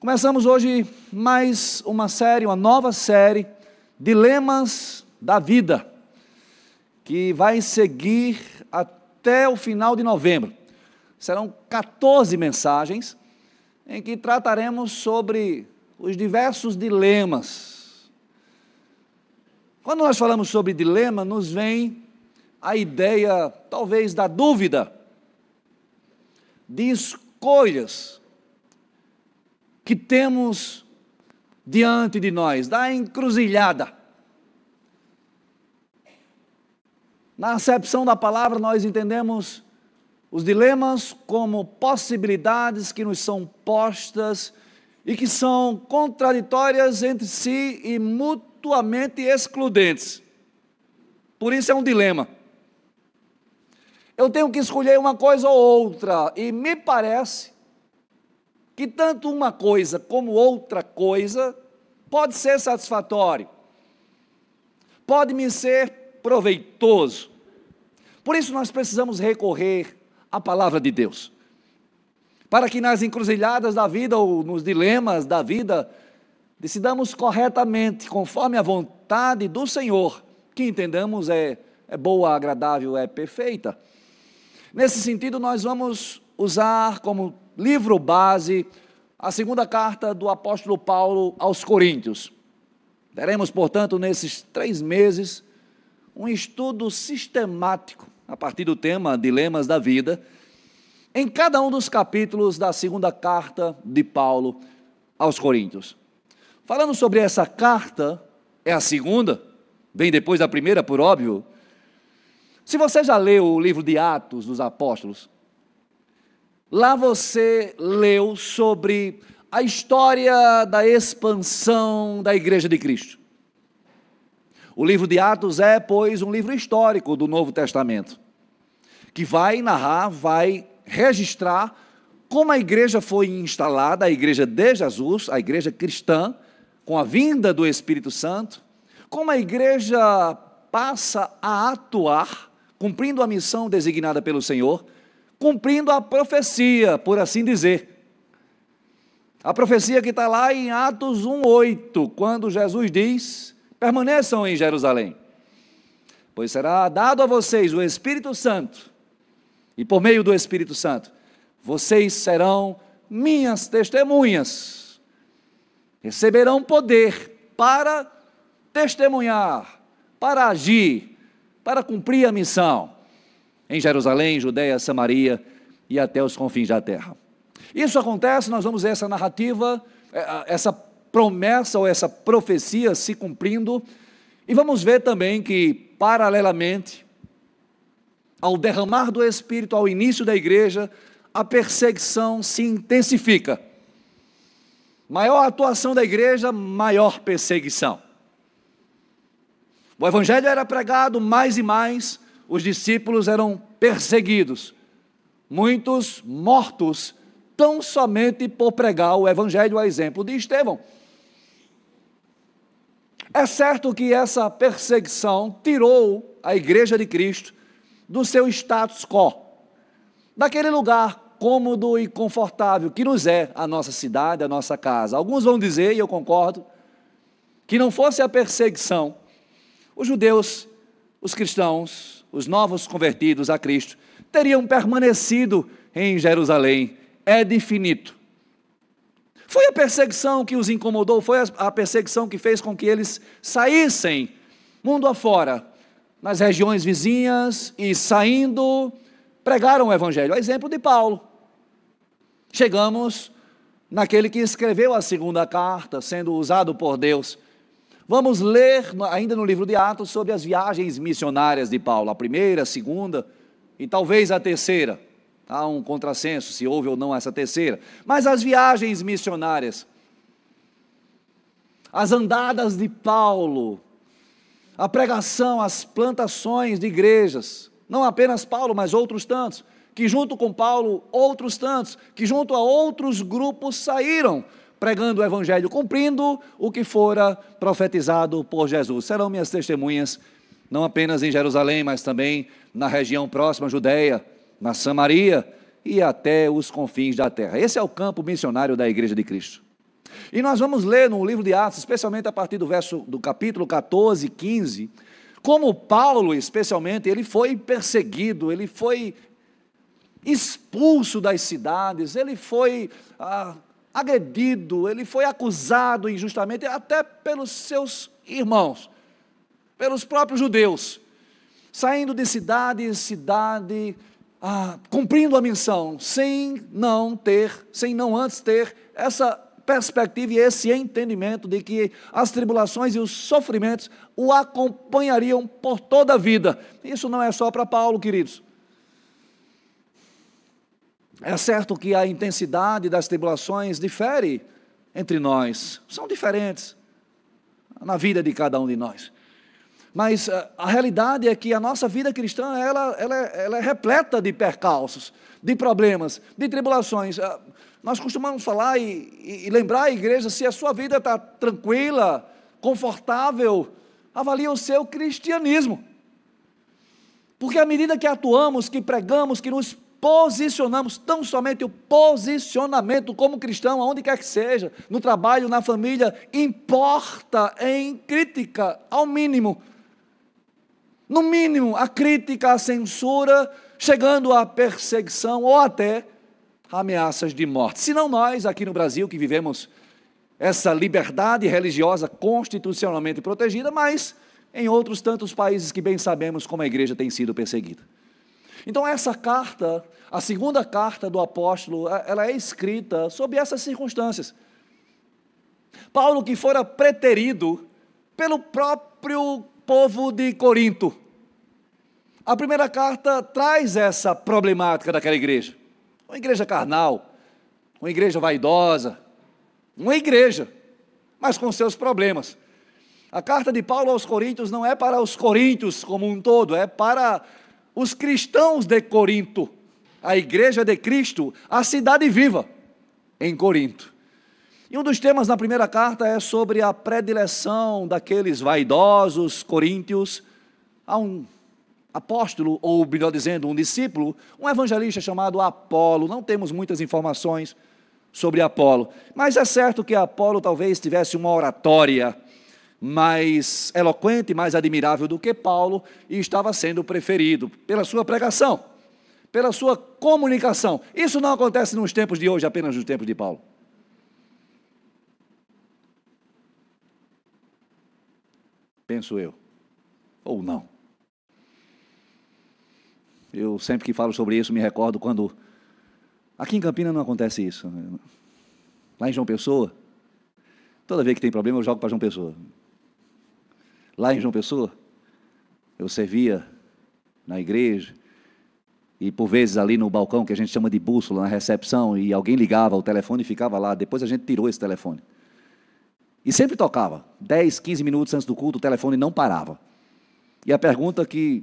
Começamos hoje mais uma série, uma nova série, Dilemas da Vida, que vai seguir até o final de novembro. Serão 14 mensagens em que trataremos sobre os diversos dilemas. Quando nós falamos sobre dilema, nos vem a ideia, talvez, da dúvida, de escolhas que temos diante de nós, da encruzilhada. Na acepção da palavra, nós entendemos os dilemas como possibilidades que nos são postas e que são contraditórias entre si e mutuamente excludentes. Por isso é um dilema. Eu tenho que escolher uma coisa ou outra, e me parece que tanto uma coisa como outra coisa pode ser satisfatório, pode me ser proveitoso. Por isso nós precisamos recorrer à palavra de Deus, para que nas encruzilhadas da vida ou nos dilemas da vida, decidamos corretamente, conforme a vontade do Senhor, que entendamos é boa, agradável, é perfeita. Nesse sentido, nós vamos usar como livro base a segunda carta do apóstolo Paulo aos Coríntios. Teremos, portanto, nesses 3 meses, um estudo sistemático, a partir do tema Dilemas da Vida, em cada um dos capítulos da segunda carta de Paulo aos Coríntios. Falando sobre essa carta, é a segunda, vem depois da primeira, por óbvio. Se você já leu o livro de Atos dos Apóstolos, lá você leu sobre a história da expansão da Igreja de Cristo. O livro de Atos é, pois, um livro histórico do Novo Testamento, que vai narrar, vai registrar como a igreja foi instalada, a igreja de Jesus, a igreja cristã, com a vinda do Espírito Santo, como a igreja passa a atuar, cumprindo a missão designada pelo Senhor, cumprindo a profecia, por assim dizer. A profecia que está lá em Atos 1:8, quando Jesus diz: permaneçam em Jerusalém, pois será dado a vocês o Espírito Santo, e por meio do Espírito Santo, vocês serão minhas testemunhas, receberão poder para testemunhar, para agir, para cumprir a missão, em Jerusalém, Judeia, Samaria e até os confins da terra. Isso acontece, nós vamos ver essa narrativa, essa promessa ou essa profecia se cumprindo, e vamos ver também que, paralelamente ao derramar do Espírito ao início da igreja, a perseguição se intensifica. Maior atuação da igreja, maior perseguição. O evangelho era pregado mais e mais, os discípulos eram perseguidos, muitos mortos, tão somente por pregar o evangelho, a exemplo de Estevão. É certo que essa perseguição tirou a igreja de Cristo do seu status quo, daquele lugar cômodo e confortável que nos é a nossa cidade, a nossa casa. Alguns vão dizer, e eu concordo, que não fosse a perseguição, os judeus, os cristãos, os novos convertidos a Cristo, teriam permanecido em Jerusalém, é definito. Foi a perseguição que os incomodou, foi a perseguição que fez com que eles saíssem mundo afora, nas regiões vizinhas, e saindo, pregaram o evangelho, a exemplo de Paulo. Chegamos naquele que escreveu a segunda carta, sendo usado por Deus. Vamos ler, ainda no livro de Atos, sobre as viagens missionárias de Paulo, a primeira, a segunda e talvez a terceira. Há um contrassenso se houve ou não essa terceira, mas as viagens missionárias, as andadas de Paulo, a pregação, as plantações de igrejas, não apenas Paulo, mas outros tantos, que junto com Paulo, outros tantos, que junto a outros grupos saíram pregando o evangelho, cumprindo o que fora profetizado por Jesus. Serão minhas testemunhas, não apenas em Jerusalém, mas também na região próxima à Judeia, na Samaria e até os confins da terra. Esse é o campo missionário da Igreja de Cristo. E nós vamos ler no livro de Atos, especialmente a partir do capítulo 14, 15, como Paulo, especialmente, ele foi perseguido, ele foi expulso das cidades, ele foi agredido, ele foi acusado injustamente, até pelos seus irmãos, pelos próprios judeus, saindo de cidade em cidade, cumprindo a missão, sem não antes ter essa perspectiva e esse entendimento de que as tribulações e os sofrimentos o acompanhariam por toda a vida. Isso não é só para Paulo, queridos. É certo que a intensidade das tribulações difere entre nós, são diferentes na vida de cada um de nós. Mas a realidade é que a nossa vida cristã, ela é repleta de percalços, de problemas, de tribulações. Nós costumamos falar e lembrar a igreja, se a sua vida está tranquila, confortável, avalie o seu cristianismo. Porque à medida que atuamos, que pregamos, que nos posicionamos, tão somente o posicionamento como cristão, aonde quer que seja, no trabalho, na família, importa em crítica, ao mínimo. No mínimo, a crítica, a censura, chegando à perseguição ou até ameaças de morte. Senão nós, aqui no Brasil, que vivemos essa liberdade religiosa constitucionalmente protegida, mas em outros tantos países que bem sabemos como a igreja tem sido perseguida. Então essa carta, a segunda carta do apóstolo, ela é escrita sob essas circunstâncias. Paulo, que fora preterido pelo próprio povo de Corinto. A primeira carta traz essa problemática daquela igreja. Uma igreja carnal, uma igreja vaidosa, uma igreja, mas com seus problemas. A carta de Paulo aos Coríntios não é para os coríntios como um todo, é para os cristãos de Corinto, a igreja de Cristo, a cidade viva em Corinto. E um dos temas na primeira carta é sobre a predileção daqueles vaidosos coríntios a um apóstolo, ou melhor dizendo, um discípulo, um evangelista chamado Apolo. Não temos muitas informações sobre Apolo, mas é certo que Apolo talvez tivesse uma oratória mais eloquente, mais admirável do que Paulo, e estava sendo preferido pela sua pregação, pela sua comunicação. Isso não acontece nos tempos de hoje, apenas nos tempos de Paulo. Penso eu, ou não. Eu sempre que falo sobre isso me recordo quando, aqui em Campinas não acontece isso, lá em João Pessoa, toda vez que tem problema eu jogo para João Pessoa. Lá em João Pessoa, eu servia na igreja, e por vezes ali no balcão, que a gente chama de bússola, na recepção, e alguém ligava o telefone e ficava lá, depois a gente tirou esse telefone. E sempre tocava, 10, 15 minutos antes do culto, o telefone não parava. E a pergunta que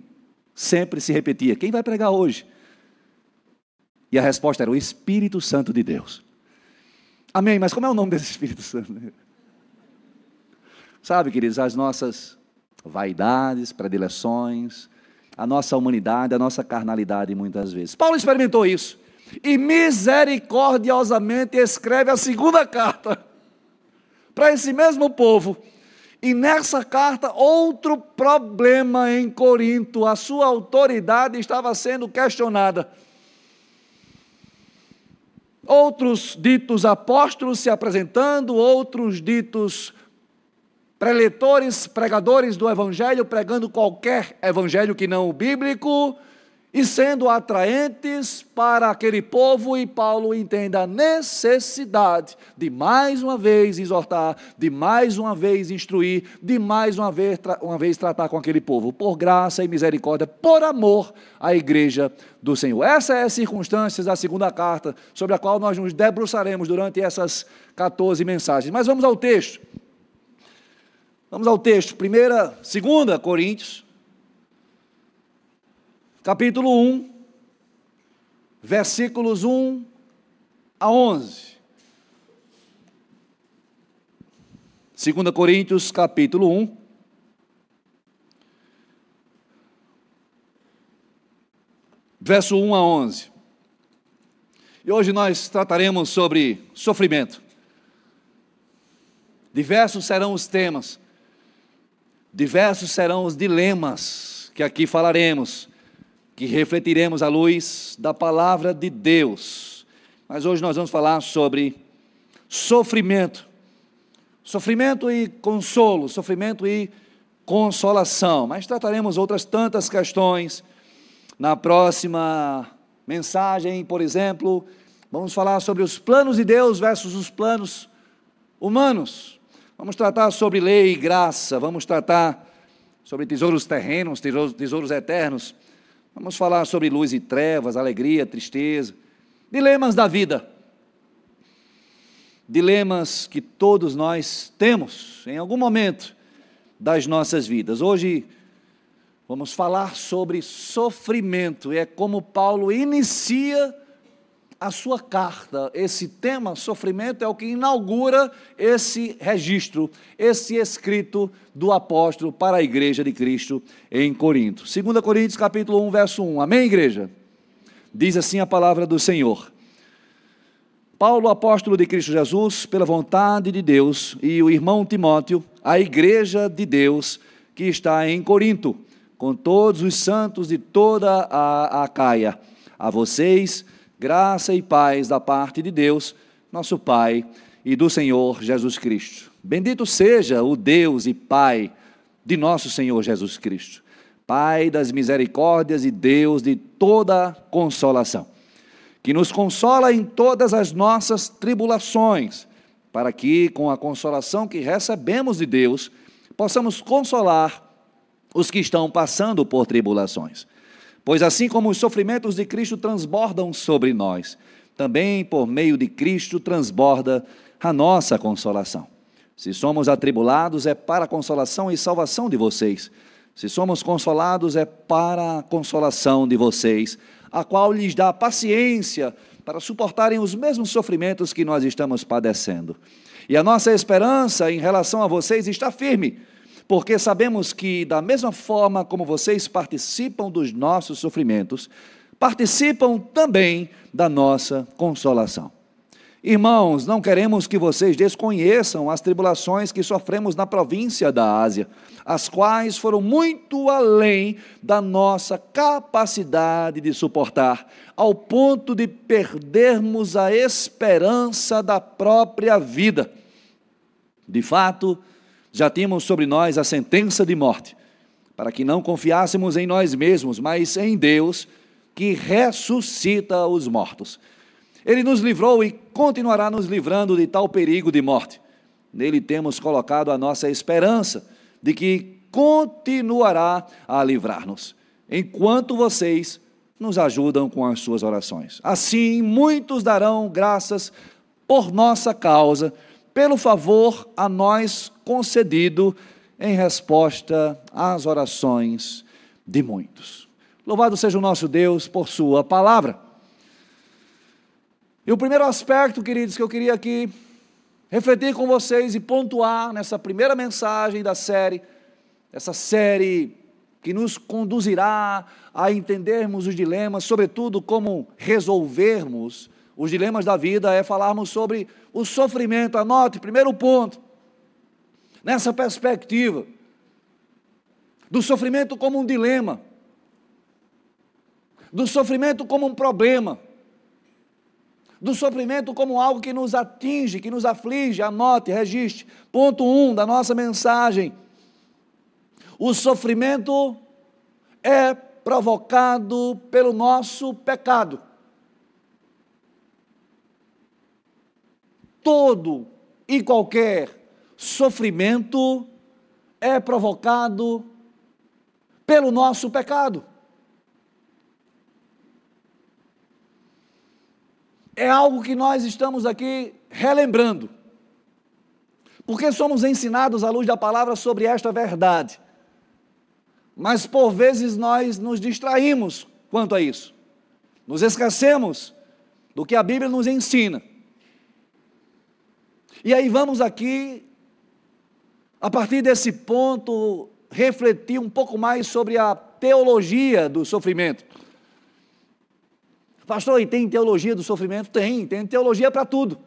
sempre se repetia, quem vai pregar hoje? E a resposta era o Espírito Santo de Deus. Amém, mas como é o nome desse Espírito Santo? Sabe, queridos, as nossas vaidades, predileções, a nossa humanidade, a nossa carnalidade muitas vezes. Paulo experimentou isso e misericordiosamente escreve a segunda carta para esse mesmo povo. E nessa carta, outro problema em Corinto, a sua autoridade estava sendo questionada. Outros ditos apóstolos se apresentando, outros ditos preletores, pregadores do evangelho, pregando qualquer evangelho que não o bíblico, e sendo atraentes para aquele povo, e Paulo entende a necessidade de mais uma vez exortar, de mais uma vez instruir, de mais uma vez tratar com aquele povo, por graça e misericórdia, por amor à igreja do Senhor. Essa é a circunstância da segunda carta, sobre a qual nós nos debruçaremos durante essas 14 mensagens. Mas vamos ao texto. Vamos ao texto, 2 Coríntios, capítulo 1, versículos 1 a 11. 2 Coríntios, capítulo 1, verso 1 a 11. E hoje nós trataremos sobre sofrimento. Diversos serão os temas, diversos serão os dilemas que aqui falaremos, que refletiremos à luz da palavra de Deus. Mas hoje nós vamos falar sobre sofrimento. Sofrimento e consolo, sofrimento e consolação. Mas trataremos outras tantas questões. Na próxima mensagem, por exemplo, vamos falar sobre os planos de Deus versus os planos humanos. Vamos tratar sobre lei e graça, vamos tratar sobre tesouros terrenos, tesouros eternos. Vamos falar sobre luz e trevas, alegria, tristeza, dilemas da vida. Dilemas que todos nós temos em algum momento das nossas vidas. Hoje vamos falar sobre sofrimento, e é como Paulo inicia a sua carta. Esse tema, sofrimento, é o que inaugura esse registro, esse escrito do apóstolo para a igreja de Cristo em Corinto. 2 Coríntios capítulo 1, verso 1. Amém, igreja? Diz assim a palavra do Senhor. Paulo, apóstolo de Cristo Jesus, pela vontade de Deus, e o irmão Timóteo, a igreja de Deus que está em Corinto, com todos os santos de toda a Acaia. A vocês, graça e paz da parte de Deus, nosso Pai, e do Senhor Jesus Cristo. Bendito seja o Deus e Pai de nosso Senhor Jesus Cristo, Pai das misericórdias e Deus de toda consolação, que nos consola em todas as nossas tribulações, para que, com a consolação que recebemos de Deus, possamos consolar os que estão passando por tribulações. Pois assim como os sofrimentos de Cristo transbordam sobre nós, também por meio de Cristo transborda a nossa consolação. Se somos atribulados, é para a consolação e salvação de vocês. Se somos consolados, é para a consolação de vocês, a qual lhes dá paciência para suportarem os mesmos sofrimentos que nós estamos padecendo. E a nossa esperança em relação a vocês está firme, porque sabemos que, da mesma forma como vocês participam dos nossos sofrimentos, participam também da nossa consolação. Irmãos, não queremos que vocês desconheçam as tribulações que sofremos na província da Ásia, as quais foram muito além da nossa capacidade de suportar, ao ponto de perdermos a esperança da própria vida. De fato, já tínhamos sobre nós a sentença de morte, para que não confiássemos em nós mesmos, mas em Deus, que ressuscita os mortos. Ele nos livrou e continuará nos livrando de tal perigo de morte. Nele temos colocado a nossa esperança de que continuará a livrar-nos, enquanto vocês nos ajudam com as suas orações. Assim, muitos darão graças por nossa causa, pelo favor a nós concedido em resposta às orações de muitos. Louvado seja o nosso Deus por sua palavra. E o primeiro aspecto, queridos, que eu queria aqui refletir com vocês e pontuar nessa primeira mensagem da série, essa série que nos conduzirá a entendermos os dilemas, sobretudo como resolvermos os dilemas da vida, é falarmos sobre o sofrimento. Anote, primeiro ponto, nessa perspectiva do sofrimento como um dilema, do sofrimento como um problema, do sofrimento como algo que nos atinge, que nos aflige. Anote, registre. Ponto 1 da nossa mensagem. O sofrimento é provocado pelo nosso pecado. Todo e qualquer sofrimento é provocado pelo nosso pecado. É algo que nós estamos aqui relembrando, porque somos ensinados à luz da palavra sobre esta verdade, mas por vezes nós nos distraímos quanto a isso, nos esquecemos do que a Bíblia nos ensina. E aí vamos aqui, a partir desse ponto, refletir um pouco mais sobre a teologia do sofrimento. Pastor, e tem teologia do sofrimento? Tem teologia para tudo.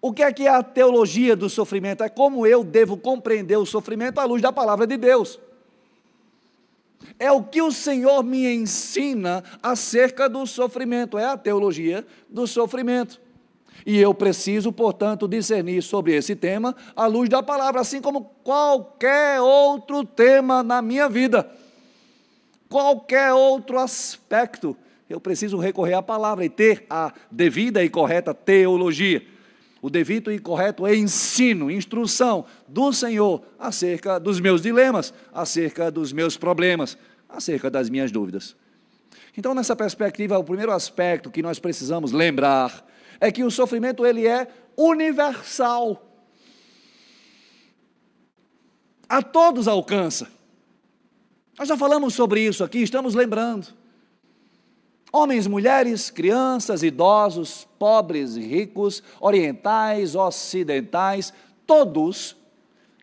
O que é a teologia do sofrimento? É como eu devo compreender o sofrimento à luz da palavra de Deus. É o que o Senhor me ensina acerca do sofrimento, é a teologia do sofrimento. E eu preciso, portanto, discernir sobre esse tema à luz da palavra, assim como qualquer outro tema na minha vida. Qualquer outro aspecto, eu preciso recorrer à palavra e ter a devida e correta teologia. O devido e correto ensino, instrução do Senhor acerca dos meus dilemas, acerca dos meus problemas, acerca das minhas dúvidas. Então, nessa perspectiva, o primeiro aspecto que nós precisamos lembrar é que o sofrimento ele é universal. A todos alcança. Nós já falamos sobre isso aqui, estamos lembrando. Homens, mulheres, crianças, idosos, pobres, ricos, orientais, ocidentais, todos,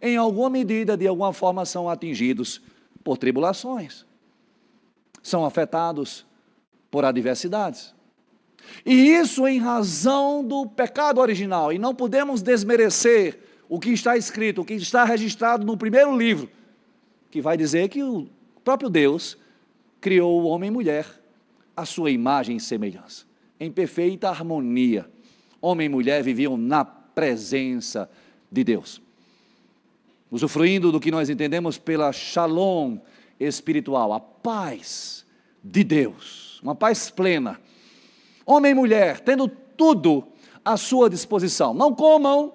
em alguma medida, de alguma forma, são atingidos por tribulações. São afetados por adversidades. E isso em razão do pecado original. E não podemos desmerecer o que está escrito, o que está registrado no primeiro livro, que vai dizer que o próprio Deus criou o homem e mulher à sua imagem e semelhança, em perfeita harmonia. Homem e mulher viviam na presença de Deus, usufruindo do que nós entendemos pela shalom espiritual, a paz de Deus, uma paz plena. Homem e mulher, tendo tudo à sua disposição. Não comam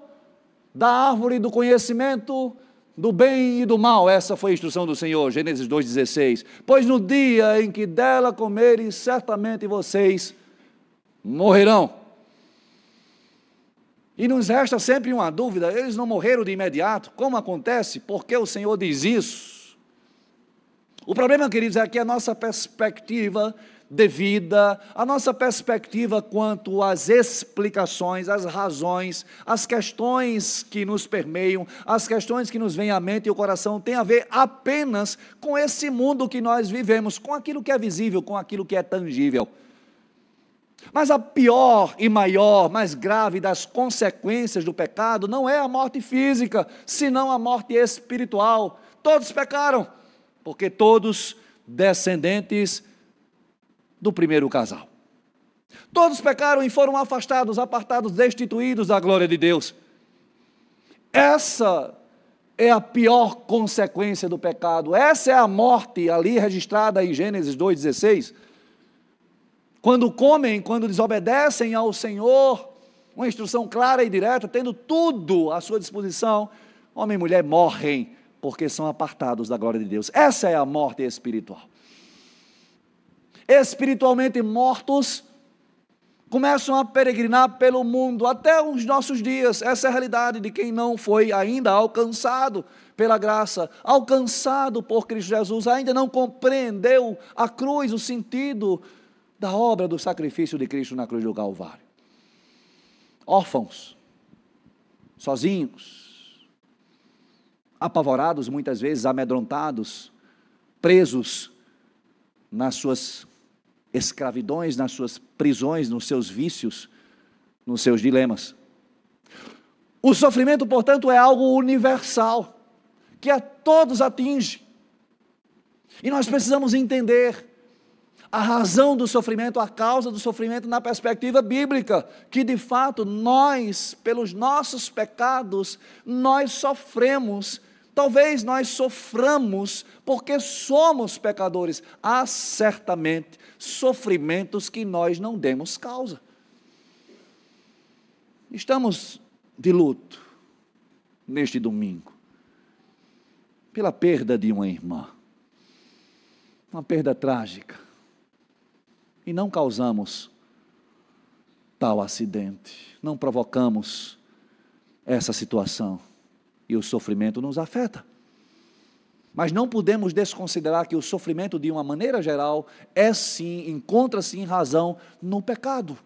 da árvore do conhecimento do bem e do mal. Essa foi a instrução do Senhor, Gênesis 2,16. Pois no dia em que dela comeres, certamente vocês morrerão. E nos resta sempre uma dúvida: eles não morreram de imediato? Como acontece? Por que o Senhor diz isso? O problema, queridos, é que a nossa perspectiva de vida, a nossa perspectiva quanto às explicações, às razões, às questões que nos permeiam, as questões que nos vêm à mente e o coração, tem a ver apenas com esse mundo que nós vivemos, com aquilo que é visível, com aquilo que é tangível. Mas a pior e maior, mais grave das consequências do pecado não é a morte física, senão a morte espiritual. Todos pecaram, porque todos descendentes do primeiro casal. Todos pecaram e foram afastados, apartados, destituídos da glória de Deus. Essa é a pior consequência do pecado. Essa é a morte ali registrada em Gênesis 2,16. Quando comem, quando desobedecem ao Senhor, uma instrução clara e direta, tendo tudo à sua disposição, homem e mulher morrem, porque são apartados da glória de Deus. Essa é a morte espiritual. Espiritualmente mortos, começam a peregrinar pelo mundo até os nossos dias. Essa é a realidade de quem não foi ainda alcançado pela graça, alcançado por Cristo Jesus, ainda não compreendeu a cruz, o sentido da obra do sacrifício de Cristo na cruz do Calvário. Órfãos, sozinhos, apavorados, muitas vezes amedrontados, presos nas suas escravidões, nas suas prisões, nos seus vícios, nos seus dilemas. O sofrimento, portanto, é algo universal, que a todos atinge. E nós precisamos entender a razão do sofrimento, a causa do sofrimento na perspectiva bíblica, que de fato nós, pelos nossos pecados, nós sofremos. Talvez nós soframos porque somos pecadores. Há certamente sofrimentos que nós não demos causa. Estamos de luto neste domingo pela perda de uma irmã. Uma perda trágica. E não causamos tal acidente. Não provocamos essa situação. E o sofrimento nos afeta. Mas não podemos desconsiderar que o sofrimento, de uma maneira geral, encontra-se em razão no pecado,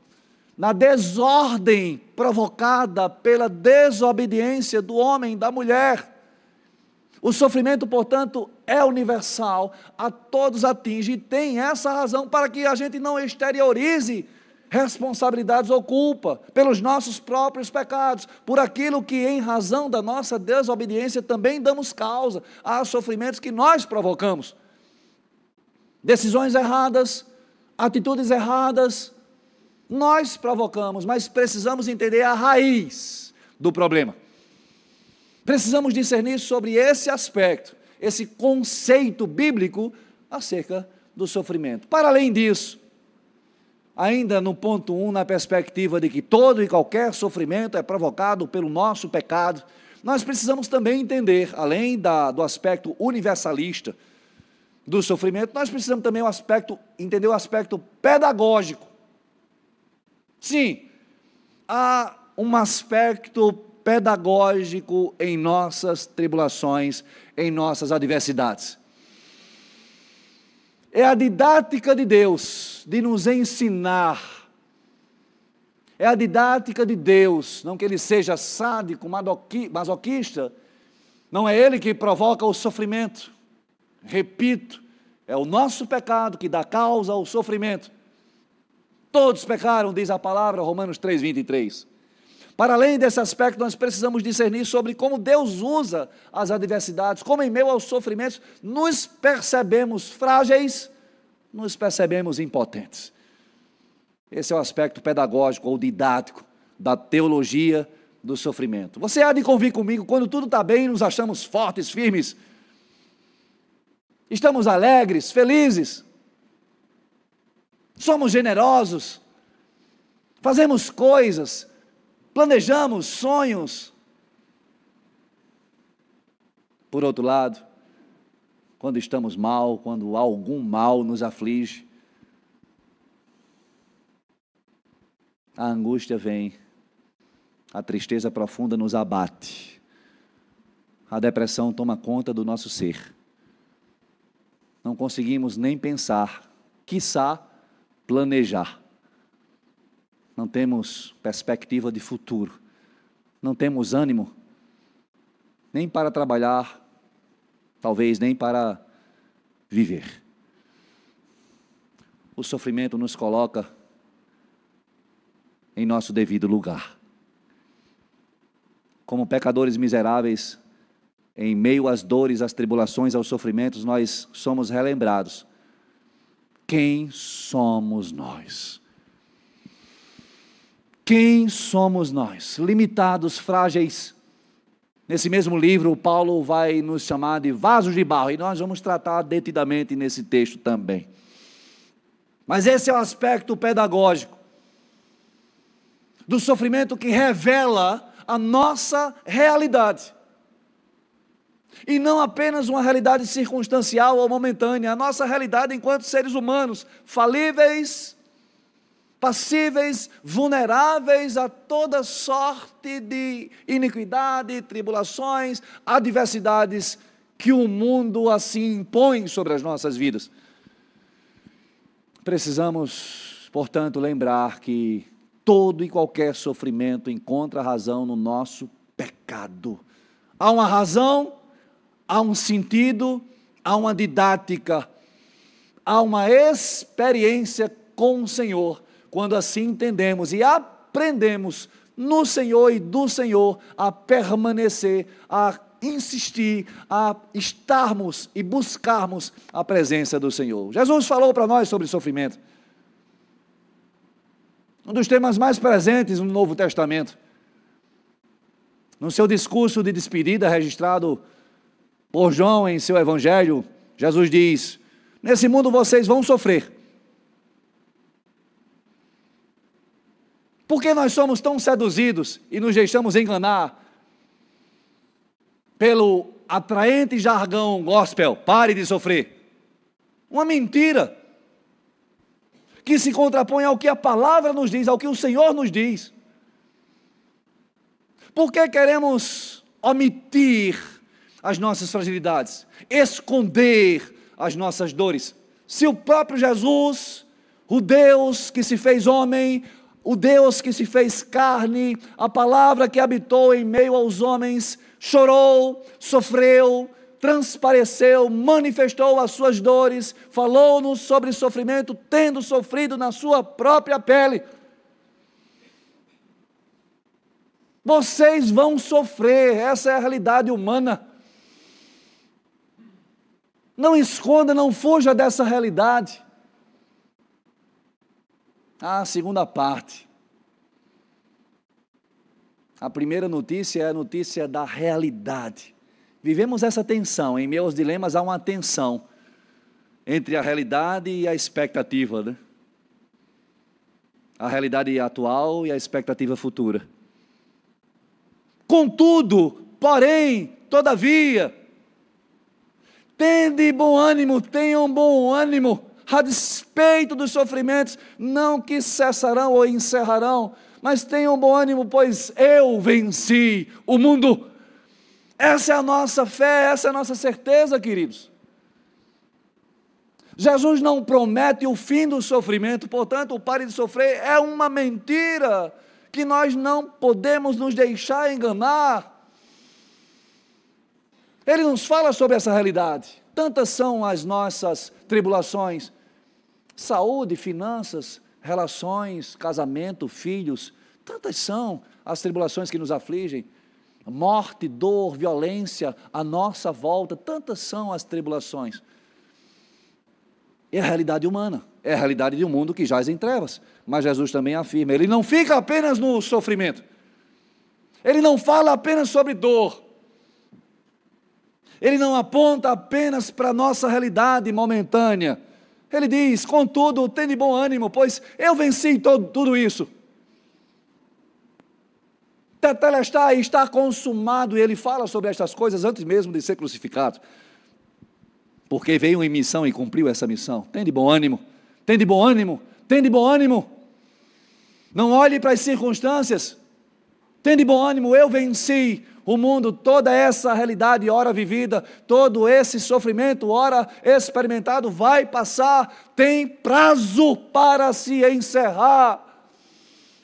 na desordem provocada pela desobediência do homem, da mulher. O sofrimento, portanto, é universal, a todos atinge, e tem essa razão para que a gente não exteriorize responsabilidades ou culpa pelos nossos próprios pecados, por aquilo que em razão da nossa desobediência também damos causa a sofrimentos que nós provocamos. Decisões erradas, atitudes erradas, nós provocamos, mas precisamos entender a raiz do problema. Precisamos discernir sobre esse aspecto, esse conceito bíblico acerca do sofrimento. Para além disso, ainda no ponto 1, na perspectiva de que todo e qualquer sofrimento é provocado pelo nosso pecado, nós precisamos também entender, além do aspecto universalista do sofrimento, nós precisamos também entender o aspecto pedagógico. Sim, há um aspecto pedagógico em nossas tribulações, em nossas adversidades. É a didática de Deus de nos ensinar. É a didática de Deus, não que Ele seja sádico, masoquista, não é Ele que provoca o sofrimento. Repito, é o nosso pecado que dá causa ao sofrimento. Todos pecaram, diz a palavra, Romanos 3:23. Para além desse aspecto, nós precisamos discernir sobre como Deus usa as adversidades, como em meio aos sofrimentos nos percebemos frágeis, nos percebemos impotentes. Esse é o aspecto pedagógico ou didático da teologia do sofrimento. Você há de convir comigo, quando tudo está bem, nos achamos fortes, firmes, estamos alegres, felizes, somos generosos, fazemos coisas, planejamos sonhos. Por outro lado, quando estamos mal, quando algum mal nos aflige, a angústia vem, a tristeza profunda nos abate, a depressão toma conta do nosso ser. Não conseguimos nem pensar, quiçá planejar. Não temos perspectiva de futuro, não temos ânimo nem para trabalhar, talvez nem para viver. O sofrimento nos coloca em nosso devido lugar. Como pecadores miseráveis, em meio às dores, às tribulações, aos sofrimentos, nós somos relembrados. Quem somos nós? Quem somos nós? Limitados, frágeis. Nesse mesmo livro, Paulo vai nos chamar de vasos de barro, e nós vamos tratar detidamente nesse texto também. Mas esse é o aspecto pedagógico do sofrimento que revela a nossa realidade. E não apenas uma realidade circunstancial ou momentânea, a nossa realidade enquanto seres humanos, falíveis, passíveis, vulneráveis a toda sorte de iniquidade, tribulações, adversidades que o mundo assim impõe sobre as nossas vidas. Precisamos, portanto, lembrar que todo e qualquer sofrimento encontra razão no nosso pecado. Há uma razão, há um sentido, há uma didática, há uma experiência com o Senhor, quando assim entendemos e aprendemos no Senhor e do Senhor a permanecer, a insistir, a estarmos e buscarmos a presença do Senhor. Jesus falou para nós sobre sofrimento. Um dos temas mais presentes no Novo Testamento. No seu discurso de despedida, registrado por João em seu Evangelho, Jesus diz: nesse mundo vocês vão sofrer. Por que nós somos tão seduzidos e nos deixamos enganar pelo atraente jargão gospel? Pare de sofrer. Uma mentira que se contrapõe ao que a palavra nos diz, ao que o Senhor nos diz. Por que queremos omitir as nossas fragilidades, esconder as nossas dores? Se o próprio Jesus, o Deus que se fez homem, o Deus que se fez carne, a palavra que habitou em meio aos homens, chorou, sofreu, transpareceu, manifestou as suas dores, falou-nos sobre sofrimento, tendo sofrido na sua própria pele. Vocês vão sofrer, essa é a realidade humana. Não esconda, não fuja dessa realidade. A segunda parte. A primeira notícia é a notícia da realidade. Vivemos essa tensão, em meio aos dilemas há uma tensão entre a realidade e a expectativa, né? A realidade atual e a expectativa futura. Contudo, porém, todavia, tende bom ânimo, tenham bom ânimo, a despeito dos sofrimentos, não que cessarão ou encerrarão, mas tenham bom ânimo, pois eu venci o mundo. Essa é a nossa fé, essa é a nossa certeza, queridos. Jesus não promete o fim do sofrimento, portanto, o pare de sofrer é uma mentira que nós não podemos nos deixar enganar. Ele nos fala sobre essa realidade. Tantas são as nossas tribulações: saúde, finanças, relações, casamento, filhos. Tantas são as tribulações que nos afligem. Morte, dor, violência à nossa volta. Tantas são as tribulações. É a realidade humana, é a realidade de um mundo que jaz em trevas. Mas Jesus também afirma, ele não fica apenas no sofrimento. Ele não fala apenas sobre dor. Ele não aponta apenas para a nossa realidade momentânea. Ele diz, contudo, tende bom ânimo, pois eu venci tudo isso. Tetelestai, está consumado, e ele fala sobre estas coisas antes mesmo de ser crucificado. Porque veio em missão e cumpriu essa missão. Tende bom ânimo, tende bom ânimo, tende bom ânimo. Não olhe para as circunstâncias. Tende bom ânimo, eu venci o mundo, toda essa realidade, ora vivida, todo esse sofrimento, ora experimentado, vai passar, tem prazo para se encerrar.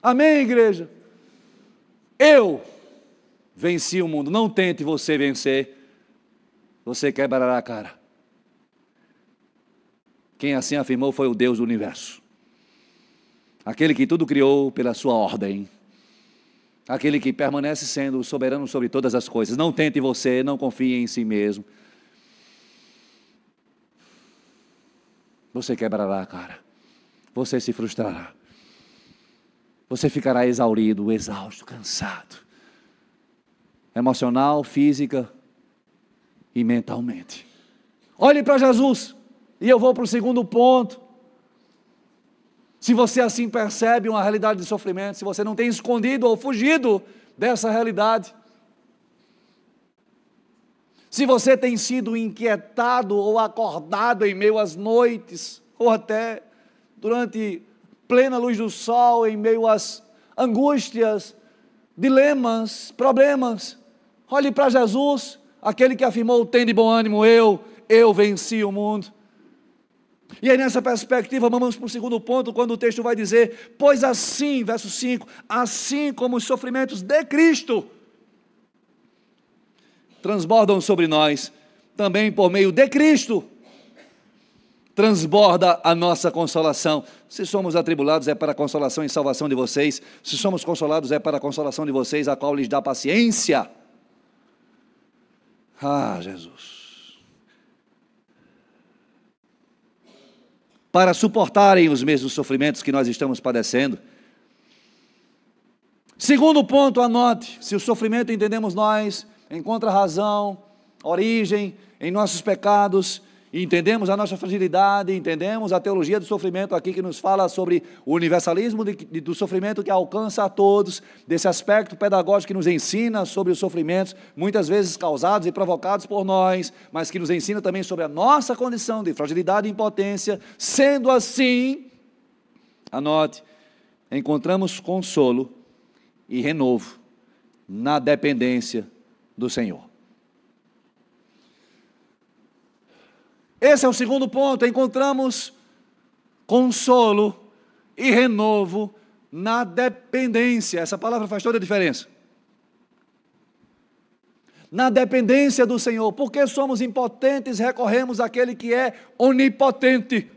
Amém, igreja? Eu venci o mundo, não tente você vencer, você quebrará a cara. Quem assim afirmou foi o Deus do universo, aquele que tudo criou pela sua ordem, aquele que permanece sendo soberano sobre todas as coisas. Não tente você, não confie em si mesmo. Você quebrará a cara, você se frustrará, você ficará exaurido, exausto, cansado, emocional, física e mentalmente. Olhe para Jesus, e eu vou para o segundo ponto. Se você assim percebe uma realidade de sofrimento, se você não tem escondido ou fugido dessa realidade, se você tem sido inquietado ou acordado em meio às noites, ou até durante plena luz do sol, em meio às angústias, dilemas, problemas, olhe para Jesus, aquele que afirmou, tende bom ânimo, eu venci o mundo. E aí nessa perspectiva, vamos para o segundo ponto, quando o texto vai dizer, pois assim, verso 5, assim como os sofrimentos de Cristo transbordam sobre nós, também por meio de Cristo, transborda a nossa consolação. Se somos atribulados é para a consolação e salvação de vocês, se somos consolados é para a consolação de vocês, a qual lhes dá paciência. Ah, Jesus. Para suportarem os mesmos sofrimentos que nós estamos padecendo. Segundo ponto, anote, se o sofrimento entendemos nós, encontra razão, origem em nossos pecados, e entendemos a nossa fragilidade, entendemos a teologia do sofrimento aqui que nos fala sobre o universalismo do sofrimento que alcança a todos, desse aspecto pedagógico que nos ensina sobre os sofrimentos, muitas vezes causados e provocados por nós, mas que nos ensina também sobre a nossa condição de fragilidade e impotência. Sendo assim, anote, encontramos consolo e renovo na dependência do Senhor. Esse é o segundo ponto, encontramos consolo e renovo na dependência. Essa palavra faz toda a diferença. Na dependência do Senhor, porque somos impotentes, recorremos àquele que é onipotente.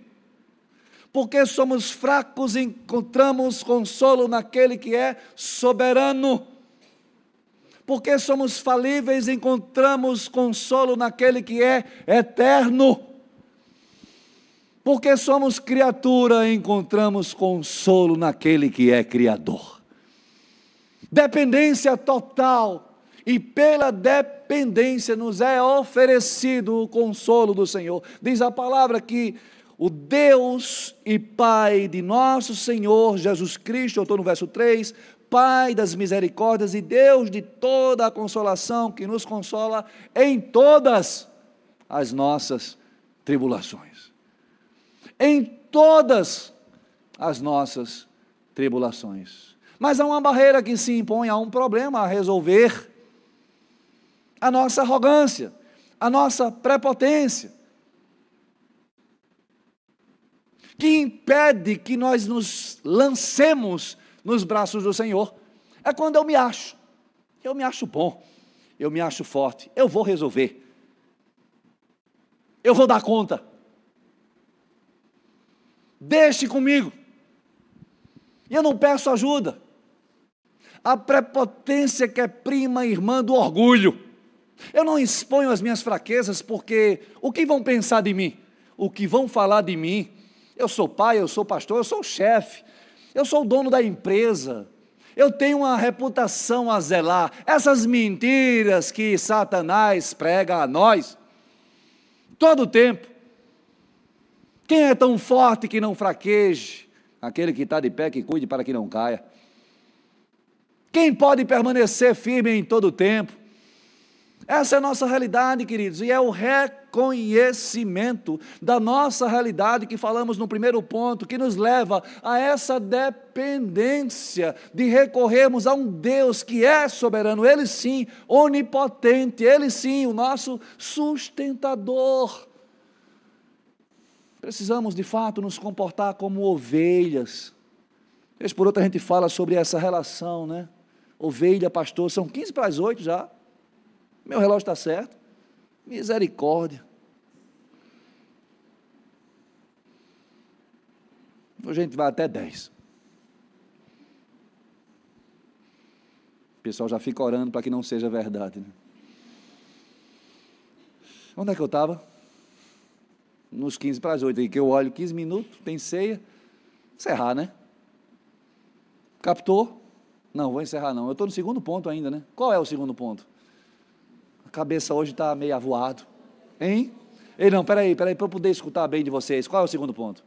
Porque somos fracos, encontramos consolo naquele que é soberano. Porque somos falíveis, encontramos consolo naquele que é eterno. Porque somos criatura, encontramos consolo naquele que é Criador. Dependência total, e pela dependência nos é oferecido o consolo do Senhor. Diz a palavra que o Deus e Pai de nosso Senhor Jesus Cristo, eu estou no verso 3, Pai das misericórdias e Deus de toda a consolação, que nos consola em todas as nossas tribulações. Em todas as nossas tribulações. Mas há uma barreira que se impõe, há um problema a resolver. A nossa arrogância, a nossa prepotência, que impede que nós nos lancemos nos braços do Senhor. É quando eu me acho bom, eu me acho forte, eu vou resolver, eu vou dar conta, deixe comigo, e eu não peço ajuda. A prepotência que é prima irmã do orgulho. Eu não exponho as minhas fraquezas, porque o que vão pensar de mim? O que vão falar de mim? Eu sou pai, eu sou pastor, eu sou chefe, eu sou o dono da empresa, eu tenho uma reputação a zelar. Essas mentiras que Satanás prega a nós, todo o tempo. Quem é tão forte que não fraqueje? Aquele que está de pé, que cuide para que não caia. Quem pode permanecer firme em todo o tempo? Essa é a nossa realidade, queridos, e é o reconhecimento da nossa realidade que falamos no primeiro ponto, que nos leva a essa dependência de recorrermos a um Deus que é soberano, Ele sim, onipotente, Ele sim, o nosso sustentador. Precisamos de fato nos comportar como ovelhas. Vez por outra a gente fala sobre essa relação, né? Ovelha, pastor, são 15 para as 8 já. Meu relógio está certo. Misericórdia. Hoje a gente vai até 10. O pessoal já fica orando para que não seja verdade, né? Onde é que eu estava? Nos 15 para as 8, aí que eu olho 15 minutos, tem ceia. Encerrar, né? Captou? Não, vou encerrar não. Eu estou no segundo ponto ainda, né? Qual é o segundo ponto? A cabeça hoje está meio avoado. Hein? Ei, não, peraí, para eu poder escutar bem de vocês. Qual é o segundo ponto?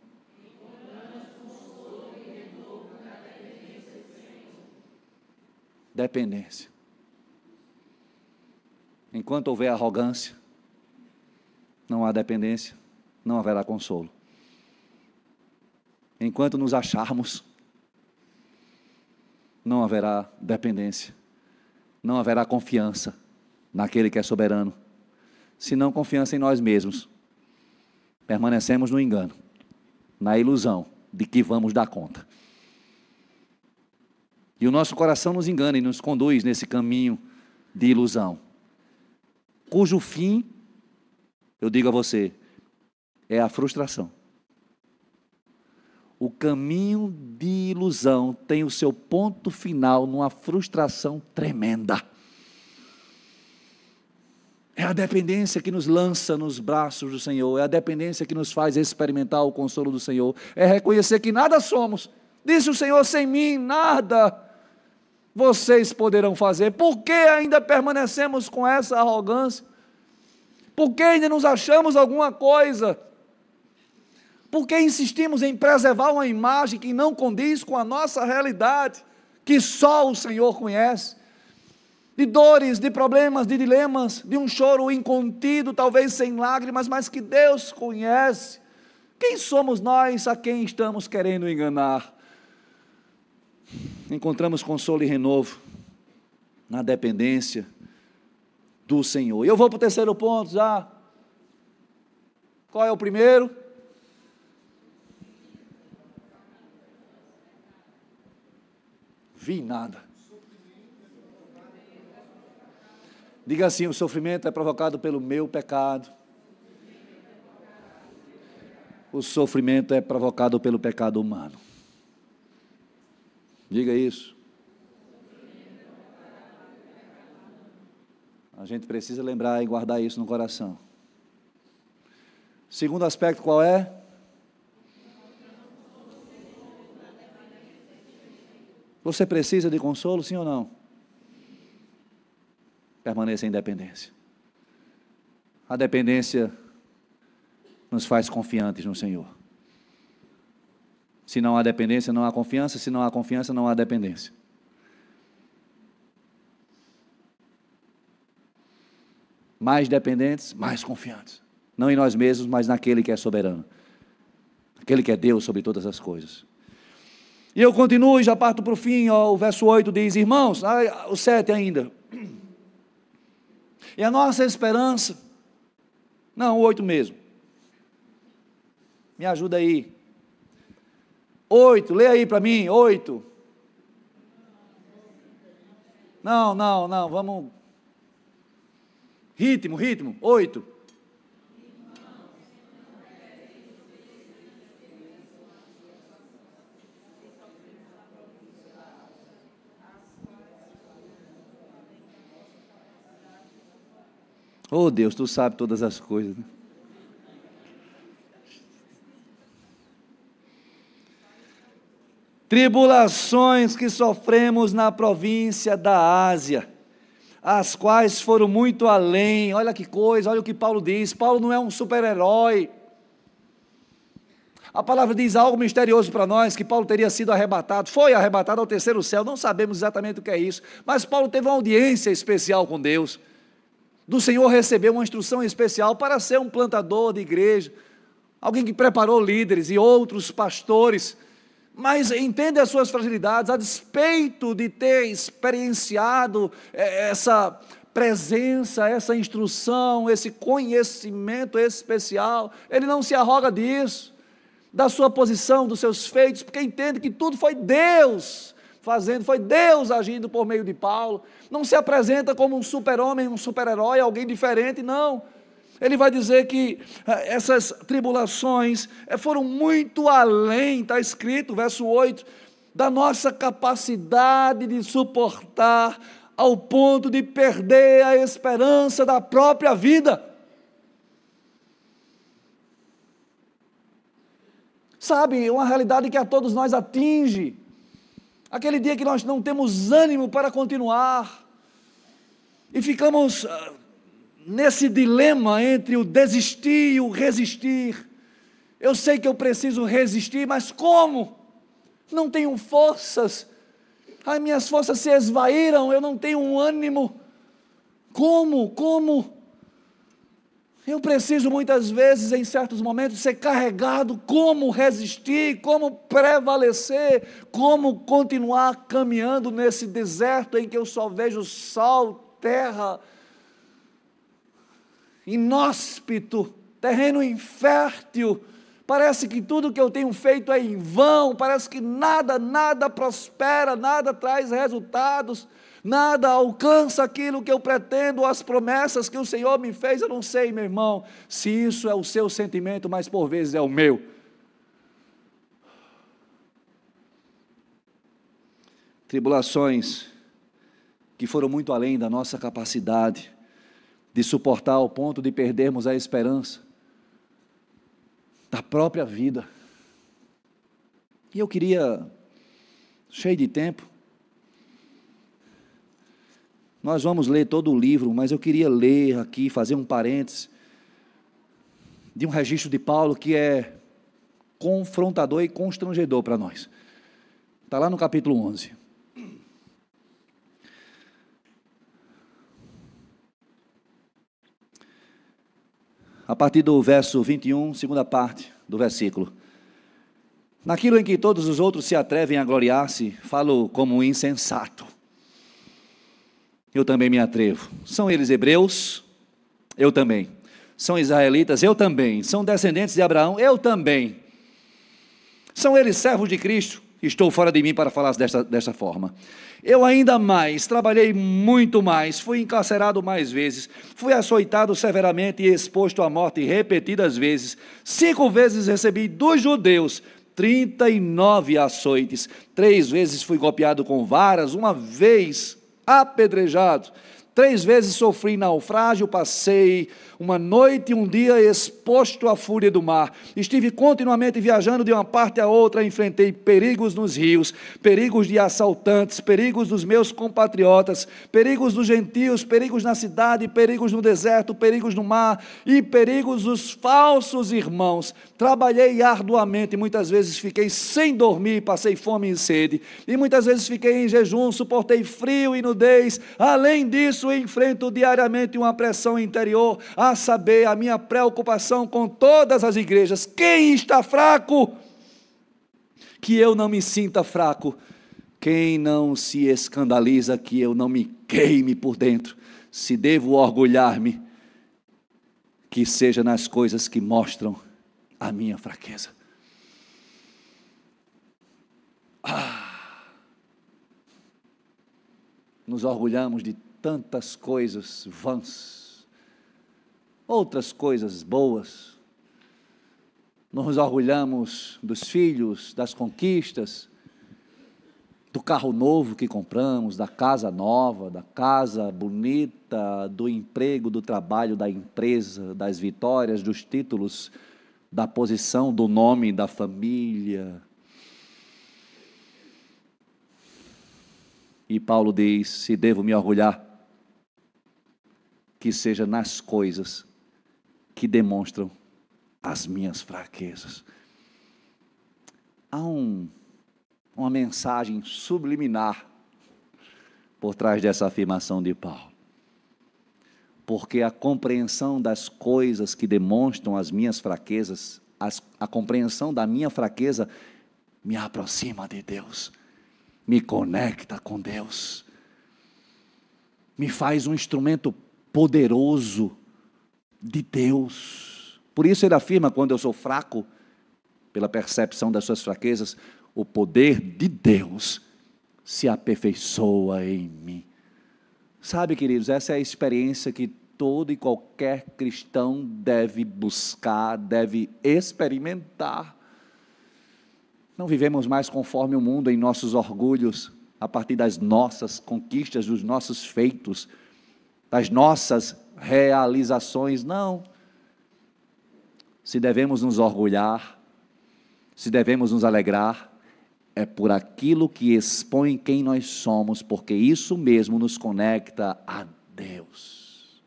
Dependência. Enquanto houver arrogância, não há dependência, não haverá consolo. Enquanto nos acharmos, não haverá dependência, não haverá confiança naquele que é soberano, senão confiança em nós mesmos. Permanecemos no engano, na ilusão de que vamos dar conta. E o nosso coração nos engana e nos conduz nesse caminho de ilusão, cujo fim, eu digo a você, é a frustração. O caminho de ilusão tem o seu ponto final numa frustração tremenda. É a dependência que nos lança nos braços do Senhor, é a dependência que nos faz experimentar o consolo do Senhor, é reconhecer que nada somos. Disse o Senhor, sem mim nada vocês poderão fazer. Por que ainda permanecemos com essa arrogância? Por que ainda nos achamos alguma coisa? Por que insistimos em preservar uma imagem que não condiz com a nossa realidade, que só o Senhor conhece? De dores, de problemas, de dilemas, de um choro incontido, talvez sem lágrimas, mas que Deus conhece. Quem somos nós a quem estamos querendo enganar? Encontramos consolo e renovo na dependência do Senhor. E eu vou para o terceiro ponto já. Qual é o primeiro? Vi nada. Diga assim: o sofrimento é provocado pelo meu pecado. O sofrimento é provocado pelo pecado humano. Diga isso. A gente precisa lembrar e guardar isso no coração. Segundo aspecto, qual é? Você precisa de consolo, sim ou não? Permaneça em dependência. A dependência nos faz confiantes no Senhor. Se não há dependência, não há confiança. Se não há confiança, não há dependência. Mais dependentes, mais confiantes. Não em nós mesmos, mas naquele que é soberano. Aquele que é Deus sobre todas as coisas. E eu continuo e já parto para o fim, o verso 8 diz, irmãos, o 7 ainda. E a nossa esperança, não, o 8 mesmo. Me ajuda aí. 8, lê aí para mim, 8. Não, vamos. Ritmo, 8. Oh Deus, tu sabes todas as coisas, né? Tribulações que sofremos na província da Ásia, as quais foram muito além. Olha que coisa, olha o que Paulo diz. Paulo não é um super-herói. A palavra diz algo misterioso para nós, que Paulo teria sido arrebatado, foi arrebatado ao terceiro céu, não sabemos exatamente o que é isso, mas Paulo teve uma audiência especial com Deus. Do Senhor recebeu uma instrução especial para ser um plantador de igreja, alguém que preparou líderes e outros pastores, mas entende as suas fragilidades, a despeito de ter experienciado essa presença, essa instrução, esse conhecimento especial, ele não se arroga disso, da sua posição, dos seus feitos, porque entende que tudo foi Deus fazendo, foi Deus agindo por meio de Paulo. Não se apresenta como um super-homem, um super-herói, alguém diferente, não. Ele vai dizer que essas tribulações foram muito além, está escrito, verso 8, da nossa capacidade de suportar, ao ponto de perder a esperança da própria vida. Sabe, uma realidade que a todos nós atinge. Aquele dia que nós não temos ânimo para continuar, e ficamos nesse dilema entre o desistir e o resistir. Eu sei que eu preciso resistir, mas como? Não tenho forças, as minhas forças se esvaíram, eu não tenho um ânimo. Como? Eu preciso muitas vezes, em certos momentos, ser carregado. Como resistir, como prevalecer, como continuar caminhando nesse deserto em que eu só vejo sol, terra, inóspito, terreno infértil. Parece que tudo que eu tenho feito é em vão, parece que nada prospera, nada traz resultados, nada alcança aquilo que eu pretendo, as promessas que o Senhor me fez. Eu não sei, meu irmão, se isso é o seu sentimento, mas por vezes é o meu. Tribulações que foram muito além da nossa capacidade de suportar ao ponto de perdermos a esperança da própria vida. E eu queria, cheio de tempo, nós vamos ler todo o livro, mas eu queria ler aqui, fazer um parênteses, de um registro de Paulo que é confrontador e constrangedor para nós. Está lá no capítulo 11. A partir do verso 21, segunda parte do versículo. Naquilo em que todos os outros se atrevem a gloriar-se, falo como um insensato. Eu também me atrevo. São eles hebreus? Eu também. São israelitas? Eu também. São descendentes de Abraão? Eu também. São eles servos de Cristo? Estou fora de mim para falar desta forma. Eu ainda mais, trabalhei muito mais, fui encarcerado mais vezes, fui açoitado severamente e exposto à morte repetidas vezes. 5 vezes recebi dos judeus 39 açoites. 3 vezes fui golpeado com varas, 1 vez apedrejado. 3 vezes sofri naufrágio, passei uma noite e um dia exposto à fúria do mar. Estive continuamente viajando de uma parte a outra, enfrentei perigos nos rios, perigos de assaltantes, perigos dos meus compatriotas, perigos dos gentios, perigos na cidade, perigos no deserto, perigos no mar e perigos dos falsos irmãos. Trabalhei arduamente, muitas vezes fiquei sem dormir, passei fome e sede, e muitas vezes fiquei em jejum, suportei frio e nudez. Além disso, enfrento diariamente uma pressão interior, a saber, a minha preocupação com todas as igrejas. Quem está fraco? Que eu não me sinta fraco. Quem não se escandaliza que eu não me queime por dentro? Se devo orgulhar-me, que seja nas coisas que mostram a minha fraqueza. Nos orgulhamos de tantas coisas vãs, outras coisas boas. Nos orgulhamos dos filhos, das conquistas, do carro novo que compramos, da casa nova, da casa bonita, do emprego, do trabalho, da empresa, das vitórias, dos títulos, da posição, do nome, da família. E Paulo diz: se devo me orgulhar, que seja nas coisas que demonstram as minhas fraquezas. Há uma mensagem subliminar por trás dessa afirmação de Paulo. Porque a compreensão das coisas que demonstram as minhas fraquezas, a compreensão da minha fraqueza, me aproxima de Deus, me conecta com Deus, me faz um instrumento poderoso de Deus. Por isso ele afirma, quando eu sou fraco, pela percepção das suas fraquezas, o poder de Deus se aperfeiçoa em mim. Sabe, queridos, essa é a experiência que todo e qualquer cristão deve buscar, deve experimentar. Não vivemos mais conforme o mundo em nossos orgulhos, a partir das nossas conquistas, dos nossos feitos, das nossas realizações, não. Se devemos nos orgulhar, se devemos nos alegrar, é por aquilo que expõe quem nós somos, porque isso mesmo nos conecta a Deus.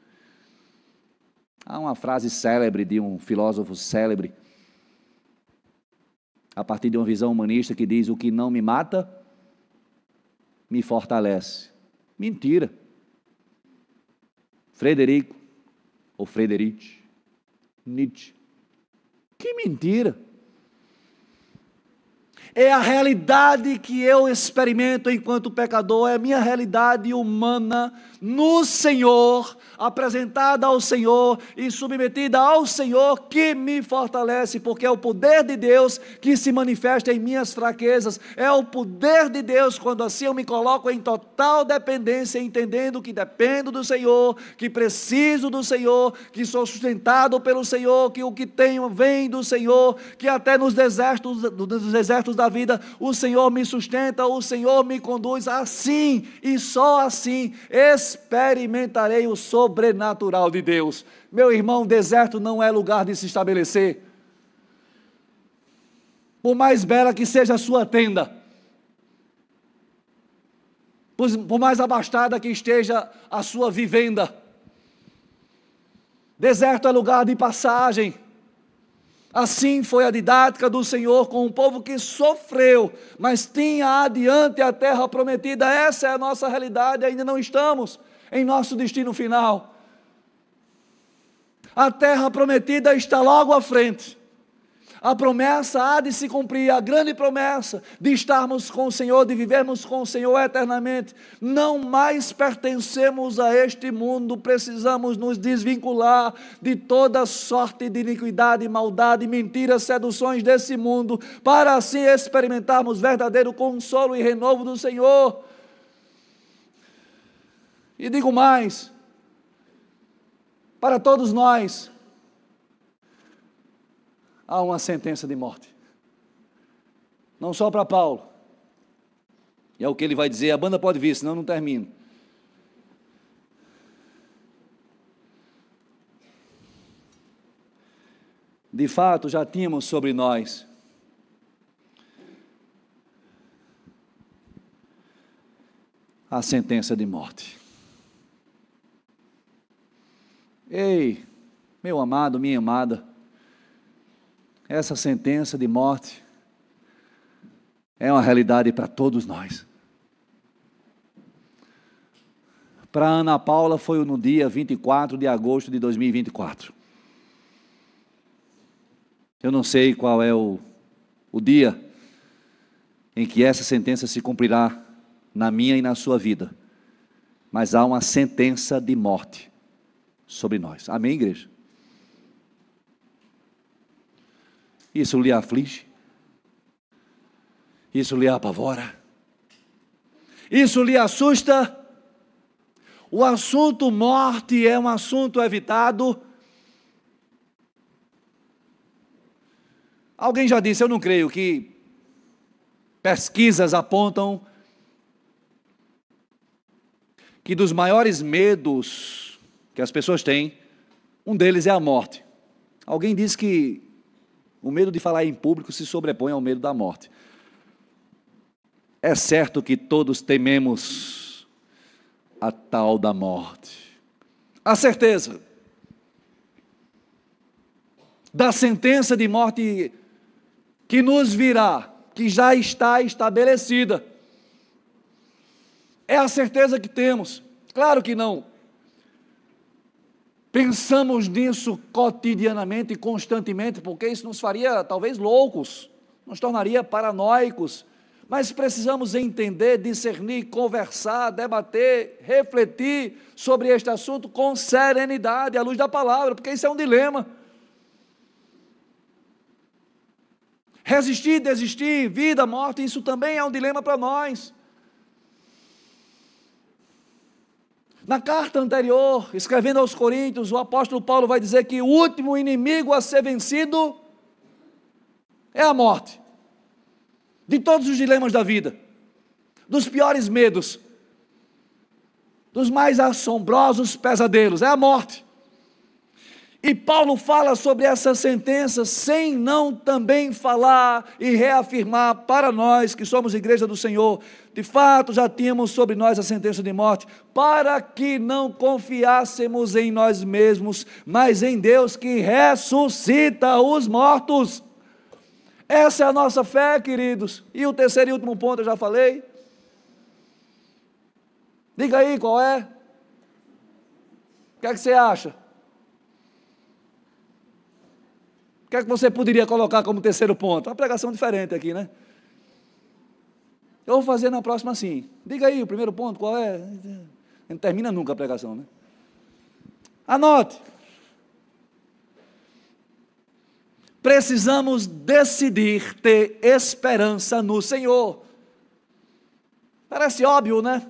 Há uma frase célebre de um filósofo célebre, a partir de uma visão humanista, que diz: o que não me mata, me fortalece. Mentira. Frederico, ou Friedrich Nietzsche. Que mentira. É a realidade que eu experimento enquanto pecador, é a minha realidade humana no Senhor, apresentada ao Senhor e submetida ao Senhor, que me fortalece, porque é o poder de Deus que se manifesta em minhas fraquezas, é o poder de Deus quando assim eu me coloco em total dependência, entendendo que dependo do Senhor, que preciso do Senhor, que sou sustentado pelo Senhor, que o que tenho vem do Senhor, que até nos desertos da vida, o Senhor me sustenta, o Senhor me conduz. Assim e só assim experimentarei o sobrenatural de Deus. Meu irmão, deserto não é lugar de se estabelecer. Por mais bela que seja a sua tenda, por mais abastada que esteja a sua vivenda, deserto é lugar de passagem. Assim foi a didática do Senhor com um povo que sofreu, mas tinha adiante a terra prometida. Essa é a nossa realidade, ainda não estamos em nosso destino final. A terra prometida está logo à frente. A promessa há de se cumprir, a grande promessa de estarmos com o Senhor, de vivermos com o Senhor eternamente. Não mais pertencemos a este mundo, precisamos nos desvincular de toda sorte de iniquidade, maldade, mentiras, seduções desse mundo, para assim experimentarmos verdadeiro consolo e renovo do Senhor. E digo mais, para todos nós, há uma sentença de morte. Não só para Paulo. E é o que ele vai dizer, a banda pode vir, senão eu não termino. de fato já tínhamos sobre nós a sentença de morte. Ei, meu amado, minha amada, essa sentença de morte é uma realidade para todos nós. Para Ana Paula foi no dia 24 de agosto de 2024. Eu não sei qual é o dia em que essa sentença se cumprirá na minha e na sua vida, mas há uma sentença de morte sobre nós. Amém, igreja? Isso lhe aflige? Isso lhe apavora? Isso lhe assusta? O assunto morte é um assunto evitado. Alguém já disse, eu não creio, que pesquisas apontam que dos maiores medos que as pessoas têm, um deles é a morte. Alguém disse que o medo de falar em público se sobrepõe ao medo da morte. É certo que todos tememos a tal da morte. A certeza da sentença de morte que nos virá, que já está estabelecida. É a certeza que temos. Claro que não pensamos nisso cotidianamente e constantemente, porque isso nos faria talvez loucos, nos tornaria paranoicos, mas precisamos entender, discernir, conversar, debater, refletir sobre este assunto com serenidade, à luz da palavra, porque isso é um dilema. Resistir, desistir, vida, morte, isso também é um dilema para nós. Na carta anterior, escrevendo aos Coríntios, o apóstolo Paulo vai dizer que o último inimigo a ser vencido é a morte. De todos os dilemas da vida, dos piores medos, dos mais assombrosos pesadelos, é a morte. E Paulo fala sobre essa sentença sem não também falar e reafirmar para nós que somos igreja do Senhor, de fato já tínhamos sobre nós a sentença de morte, para que não confiássemos em nós mesmos, mas em Deus que ressuscita os mortos. Essa é a nossa fé, queridos. E o terceiro e último ponto eu já falei. Diga aí qual é. O que é que você acha? O que é que você poderia colocar como terceiro ponto? Uma pregação diferente aqui, né? Eu vou fazer na próxima assim. Diga aí o primeiro ponto, qual é? Não termina nunca a pregação, né? Anote. Precisamos decidir ter esperança no Senhor. Parece óbvio, né?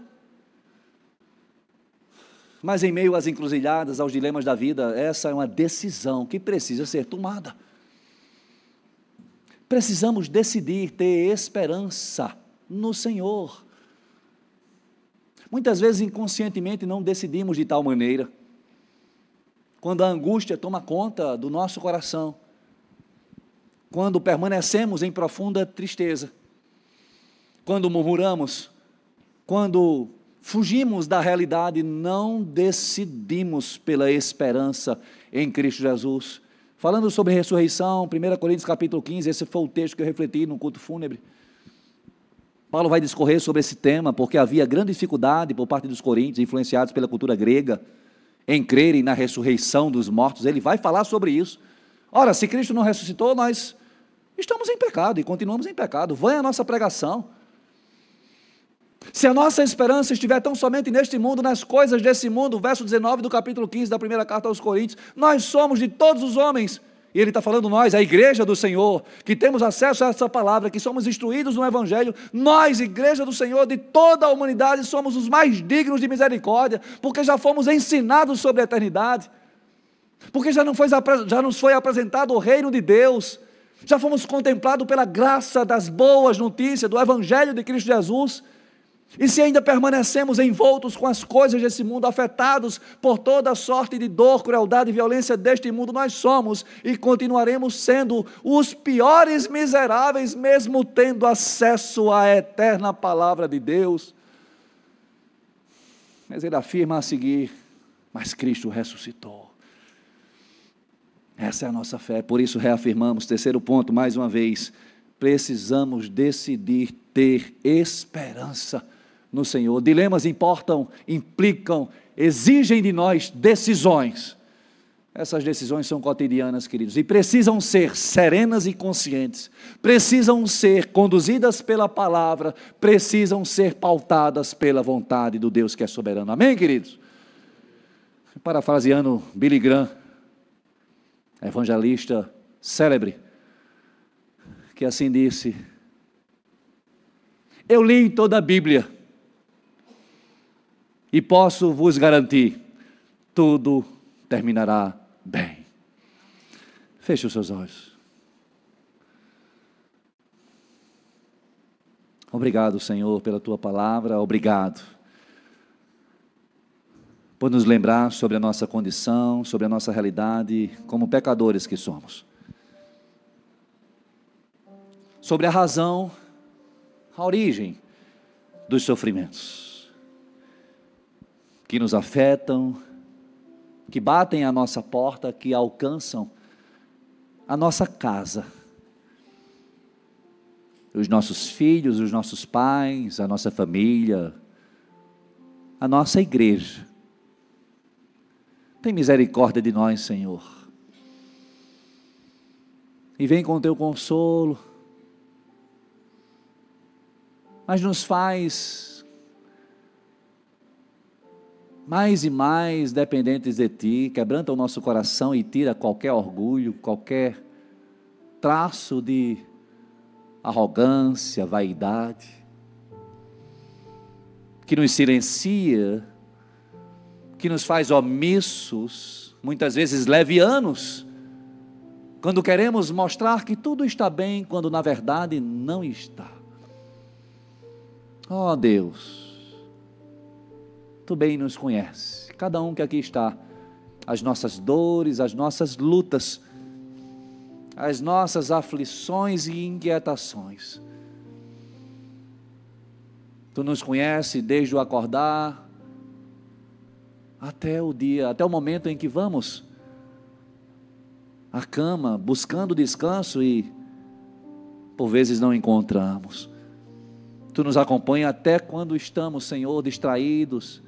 Mas em meio às encruzilhadas, aos dilemas da vida, essa é uma decisão que precisa ser tomada. Precisamos decidir ter esperança no Senhor. Muitas vezes inconscientemente não decidimos de tal maneira. Quando a angústia toma conta do nosso coração, quando permanecemos em profunda tristeza, quando murmuramos, quando fugimos da realidade, não decidimos pela esperança em Cristo Jesus. Falando sobre ressurreição, 1 Coríntios capítulo 15, esse foi o texto que eu refleti no culto fúnebre. Paulo vai discorrer sobre esse tema, porque havia grande dificuldade por parte dos coríntios, influenciados pela cultura grega, em crerem na ressurreição dos mortos. Ele vai falar sobre isso. Ora, se Cristo não ressuscitou, nós estamos em pecado e continuamos em pecado. Vai a nossa pregação. Se a nossa esperança estiver tão somente neste mundo, nas coisas desse mundo, verso 19 do capítulo 15 da primeira carta aos Coríntios, nós somos de todos os homens, e ele está falando nós, a igreja do Senhor, que temos acesso a essa palavra, que somos instruídos no Evangelho, nós, igreja do Senhor, de toda a humanidade, somos os mais dignos de misericórdia, porque já fomos ensinados sobre a eternidade, porque já nos foi apresentado o reino de Deus, já fomos contemplados pela graça das boas notícias, do Evangelho de Cristo Jesus. E se ainda permanecemos envoltos com as coisas desse mundo, afetados por toda sorte de dor, crueldade e violência deste mundo, nós somos e continuaremos sendo os piores miseráveis, mesmo tendo acesso à eterna palavra de Deus. Mas ele afirma a seguir: mas Cristo ressuscitou. Essa é a nossa fé, por isso reafirmamos, terceiro ponto, mais uma vez, precisamos decidir ter esperança no Senhor. Dilemas implicam, exigem de nós decisões. Essas decisões são cotidianas, queridos, e precisam ser serenas e conscientes, precisam ser conduzidas pela palavra, precisam ser pautadas pela vontade do Deus que é soberano. Amém, queridos? Parafraseando Billy Graham, evangelista célebre, que assim disse: eu li toda a Bíblia e posso vos garantir, tudo terminará bem. Feche os seus olhos. Obrigado, Senhor, pela tua palavra, obrigado por nos lembrar sobre a nossa condição, sobre a nossa realidade, como pecadores que somos. Sobre a razão, a origem dos sofrimentos que nos afetam, que batem à nossa porta, que alcançam a nossa casa, os nossos filhos, os nossos pais, a nossa família, a nossa igreja. Tem misericórdia de nós, Senhor, e vem com o teu consolo, mas nos faz mais e mais dependentes de Ti, quebranta o nosso coração e tira qualquer orgulho, qualquer traço de arrogância, vaidade, que nos silencia, que nos faz omissos, muitas vezes levianos, quando queremos mostrar que tudo está bem, quando na verdade não está. Ó Deus, Tu bem nos conhece, cada um que aqui está, as nossas dores, as nossas lutas, as nossas aflições e inquietações. Tu nos conhece desde o acordar até o dia, até o momento em que vamos à cama, buscando descanso e por vezes não encontramos. Tu nos acompanha até quando estamos, Senhor, distraídos,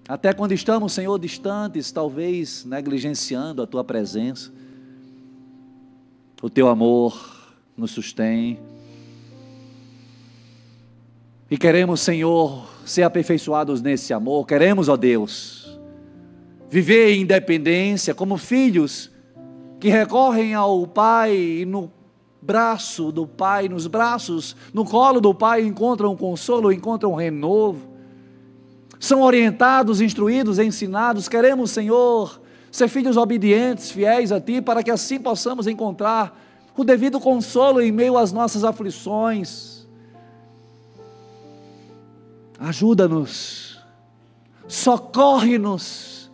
até quando estamos, Senhor, distantes, talvez negligenciando a Tua presença. O Teu amor nos sustém. E queremos, Senhor, ser aperfeiçoados nesse amor. Queremos, ó Deus, viver em independência como filhos que recorrem ao Pai e no braço do Pai, nos braços, no colo do Pai encontram consolo, encontram renovo. São orientados, instruídos, ensinados. Queremos, Senhor, ser filhos obedientes, fiéis a Ti, para que assim possamos encontrar o devido consolo em meio às nossas aflições. Ajuda-nos, socorre-nos,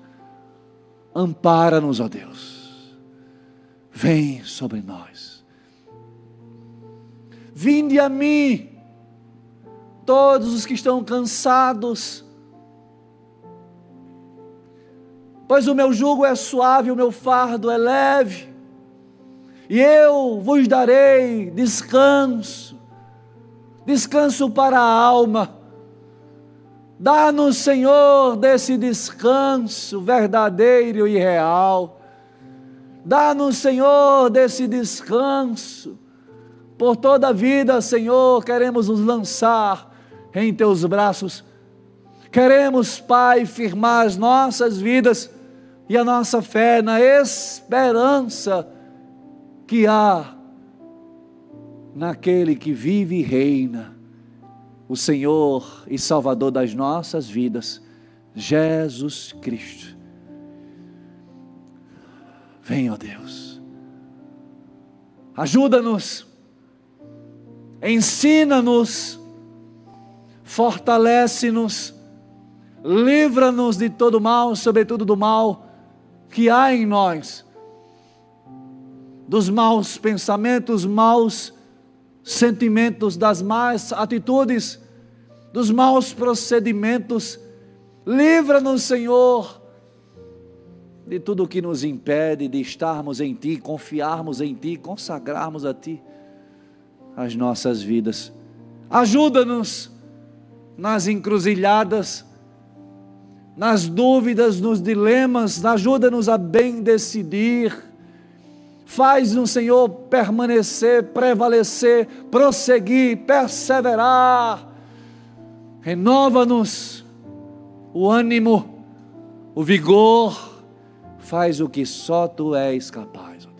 ampara-nos, ó Deus, vem sobre nós. Vinde a mim, todos os que estão cansados, pois o meu jugo é suave, o meu fardo é leve, e eu vos darei descanso, descanso para a alma. Dá-nos, Senhor, desse descanso verdadeiro e real. Dá-nos, Senhor, desse descanso. Por toda a vida, Senhor, queremos nos lançar em Teus braços. Queremos, Pai, firmar as nossas vidas e a nossa fé na esperança que há naquele que vive e reina, o Senhor e Salvador das nossas vidas, Jesus Cristo. Vem, ó Deus, ajuda-nos, ensina-nos fortalece-nos, livra-nos de todo mal, sobretudo do mal que há em nós, dos maus pensamentos, maus sentimentos, das más atitudes, dos maus procedimentos. Livra-nos, Senhor, de tudo o que nos impede de estarmos em Ti, confiarmos em Ti, consagrarmos a Ti as nossas vidas. Ajuda-nos nas encruzilhadas, nas dúvidas, nos dilemas. Ajuda-nos a bem decidir. Faz-nos, Senhor, permanecer, prevalecer, prosseguir, perseverar. Renova-nos o ânimo, o vigor. Faz o que só Tu és capaz.